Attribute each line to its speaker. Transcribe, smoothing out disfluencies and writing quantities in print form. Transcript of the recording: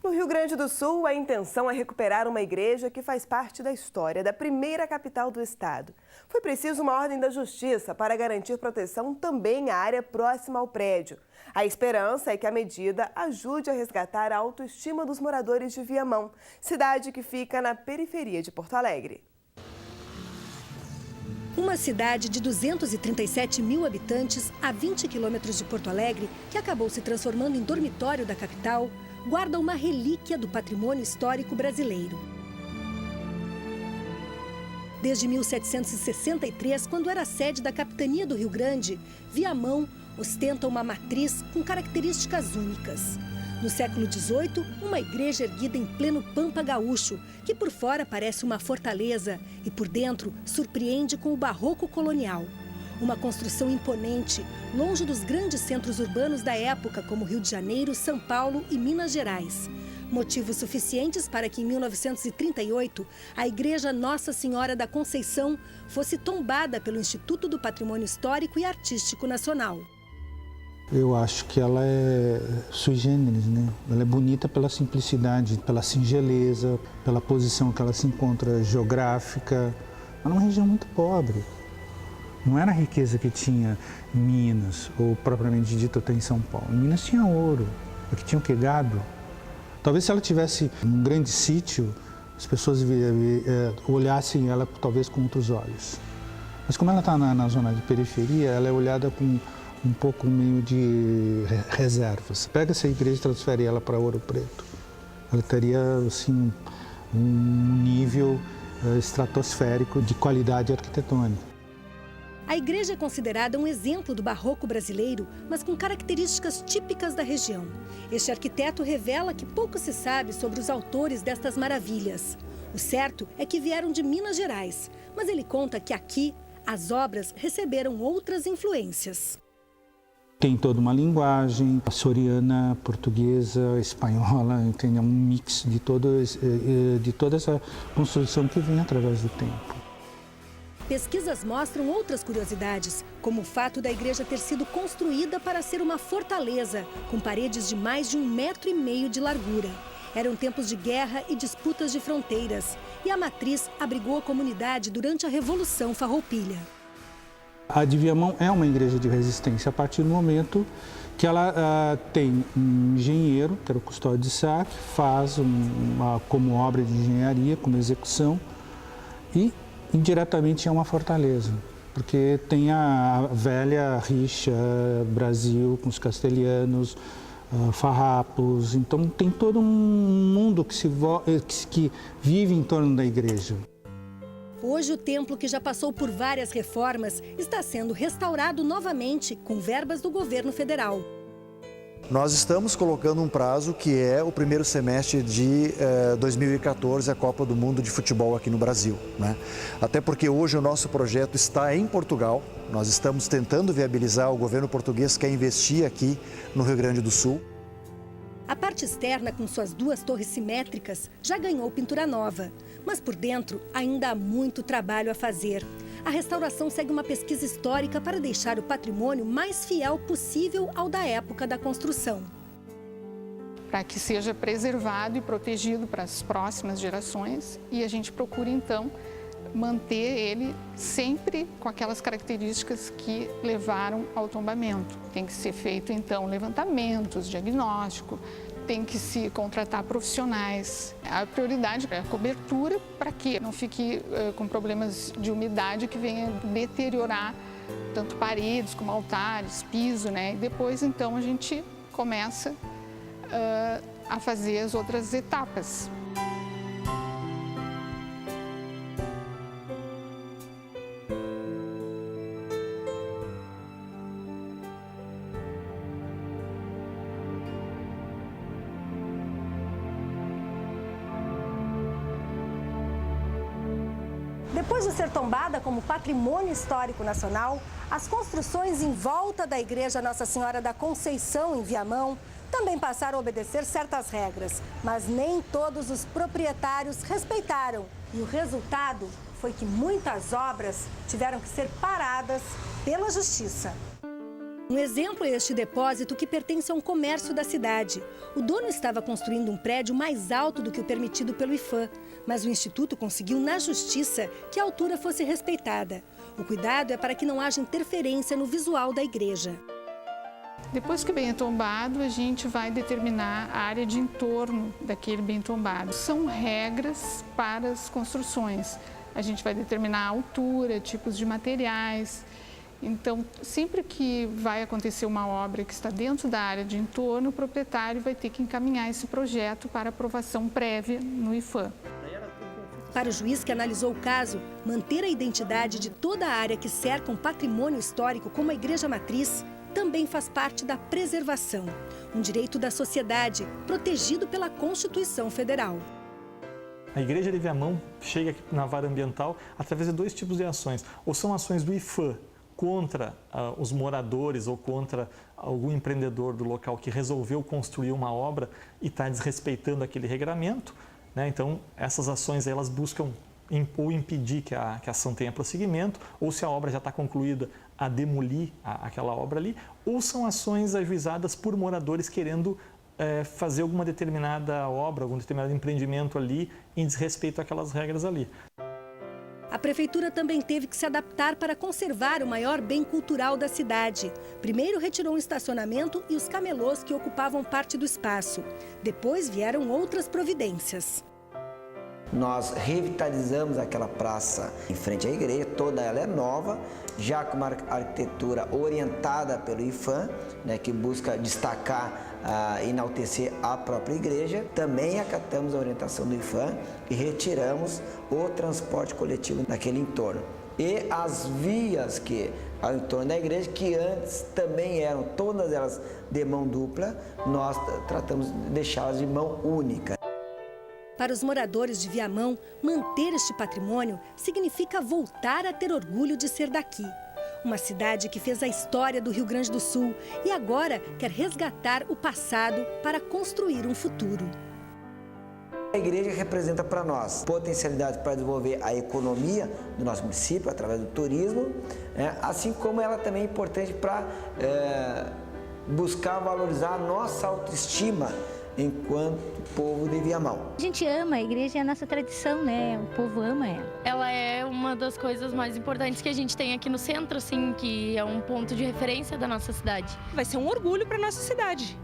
Speaker 1: No Rio Grande do Sul, a intenção é recuperar uma igreja que faz parte da história da primeira capital do estado. Foi preciso uma ordem da justiça para garantir proteção também à área próxima ao prédio. A esperança é que a medida ajude a resgatar a autoestima dos moradores de Viamão, cidade que fica na periferia de Porto Alegre.
Speaker 2: Uma cidade de 237 mil habitantes, a 20 quilômetros de Porto Alegre, que acabou se transformando em dormitório da capital, guarda uma relíquia do patrimônio histórico brasileiro. Desde 1763, quando era sede da capitania do Rio Grande, Viamão ostenta uma matriz com características únicas. No século XVIII, uma igreja erguida em pleno Pampa Gaúcho, que por fora parece uma fortaleza e por dentro surpreende com o barroco colonial. Uma construção imponente, longe dos grandes centros urbanos da época, como Rio de Janeiro, São Paulo e Minas Gerais. Motivos suficientes para que, em 1938, a Igreja Nossa Senhora da Conceição fosse tombada pelo Instituto do Patrimônio Histórico e Artístico Nacional.
Speaker 3: Eu acho que ela é sui generis, né? Ela é bonita pela simplicidade, pela singeleza, pela posição que ela se encontra geográfica. Ela é uma região muito pobre. Não era a riqueza que tinha em Minas, ou propriamente dito até em São Paulo. Em Minas tinha ouro, aqui tinha o quê? Gado. Talvez se ela tivesse um grande sítio, as pessoas olhassem ela talvez com outros olhos. Mas como ela está na zona de periferia, ela é olhada com um pouco meio de reservas. Pega essa igreja e transfere ela para Ouro Preto. Ela teria assim, um nível estratosférico de qualidade arquitetônica.
Speaker 2: A igreja é considerada um exemplo do barroco brasileiro, mas com características típicas da região. Este arquiteto revela que pouco se sabe sobre os autores destas maravilhas. O certo é que vieram de Minas Gerais, mas ele conta que aqui as obras receberam outras influências.
Speaker 3: Tem toda uma linguagem açoriana, portuguesa, espanhola, tem um mix de toda essa construção que vem através do tempo.
Speaker 2: Pesquisas mostram outras curiosidades, como o fato da igreja ter sido construída para ser uma fortaleza, com paredes de mais de 1,5 metro de largura. Eram tempos de guerra e disputas de fronteiras, e a matriz abrigou a comunidade durante a Revolução Farroupilha.
Speaker 3: A de Viamão é uma igreja de resistência a partir do momento que ela tem um engenheiro, que era o Custódio de Sá, que faz como obra de engenharia, como execução, e indiretamente é uma fortaleza, porque tem a velha rixa Brasil com os castelhanos, farrapos, então tem todo um mundo que vive em torno da igreja.
Speaker 2: Hoje, o templo, que já passou por várias reformas, está sendo restaurado novamente com verbas do governo federal.
Speaker 4: Nós estamos colocando um prazo que é o primeiro semestre de 2014, a Copa do Mundo de Futebol aqui no Brasil, né? Até porque hoje o nosso projeto está em Portugal, nós estamos tentando viabilizar, o governo português quer investir aqui no Rio Grande do Sul.
Speaker 2: A parte externa, com suas 2 torres simétricas, já ganhou pintura nova. Mas por dentro ainda há muito trabalho a fazer. A restauração segue uma pesquisa histórica para deixar o patrimônio mais fiel possível ao da época da construção.
Speaker 5: Para que seja preservado e protegido para as próximas gerações, e a gente procura então manter ele sempre com aquelas características que levaram ao tombamento. Tem que ser feito então levantamentos, diagnóstico, tem que se contratar profissionais. A prioridade é a cobertura para que não fique com problemas de umidade que venha deteriorar tanto paredes como altares, piso, né? E depois então a gente começa a fazer as outras etapas.
Speaker 2: Depois de ser tombada como patrimônio histórico nacional, as construções em volta da Igreja Nossa Senhora da Conceição, em Viamão, também passaram a obedecer certas regras, mas nem todos os proprietários respeitaram. E o resultado foi que muitas obras tiveram que ser paradas pela Justiça. Um exemplo é este depósito que pertence a um comércio da cidade. O dono estava construindo um prédio mais alto do que o permitido pelo IPHAN, mas o Instituto conseguiu na justiça que a altura fosse respeitada. O cuidado é para que não haja interferência no visual da igreja.
Speaker 5: Depois que o bem é tombado, a gente vai determinar a área de entorno daquele bem tombado. São regras para as construções. A gente vai determinar a altura, tipos de materiais. Então, sempre que vai acontecer uma obra que está dentro da área de entorno, o proprietário vai ter que encaminhar esse projeto para aprovação prévia no IPHAN.
Speaker 2: Para o juiz que analisou o caso, manter a identidade de toda a área que cerca um patrimônio histórico como a Igreja Matriz também faz parte da preservação, um direito da sociedade protegido pela Constituição Federal.
Speaker 6: A Igreja de Viamão chega aqui na vara ambiental através de dois tipos de ações. Ou são ações do IPHAN contra os moradores ou contra algum empreendedor do local que resolveu construir uma obra e está desrespeitando aquele regramento, né? Então, essas ações elas buscam ou impedir que a ação tenha prosseguimento, ou se a obra já está concluída, a demolir aquela obra ali, ou são ações ajuizadas por moradores querendo fazer alguma determinada obra, algum determinado empreendimento ali em desrespeito àquelas regras ali.
Speaker 2: A prefeitura também teve que se adaptar para conservar o maior bem cultural da cidade. Primeiro retirou um estacionamento e os camelôs que ocupavam parte do espaço. Depois vieram outras providências.
Speaker 7: Nós revitalizamos aquela praça em frente à igreja, toda ela é nova, já com uma arquitetura orientada pelo IPHAN, né, que busca destacar, enaltecer a própria igreja. Também acatamos a orientação do IPHAN e retiramos o transporte coletivo naquele entorno. E as vias que ao entorno da igreja, que antes também eram todas elas de mão dupla, nós tratamos de deixá-las de mão única.
Speaker 2: Para os moradores de Viamão, manter este patrimônio significa voltar a ter orgulho de ser daqui. Uma cidade que fez a história do Rio Grande do Sul e agora quer resgatar o passado para construir um futuro.
Speaker 7: A igreja representa para nós potencialidade para desenvolver a economia do nosso município através do turismo, assim como ela também é importante para buscar valorizar a nossa autoestima enquanto povo de Viamão.
Speaker 8: A gente ama a igreja, é a nossa tradição, né? O povo ama ela.
Speaker 9: Ela é uma das coisas mais importantes que a gente tem aqui no centro, assim, que é um ponto de referência da nossa cidade.
Speaker 10: Vai ser um orgulho para nossa cidade.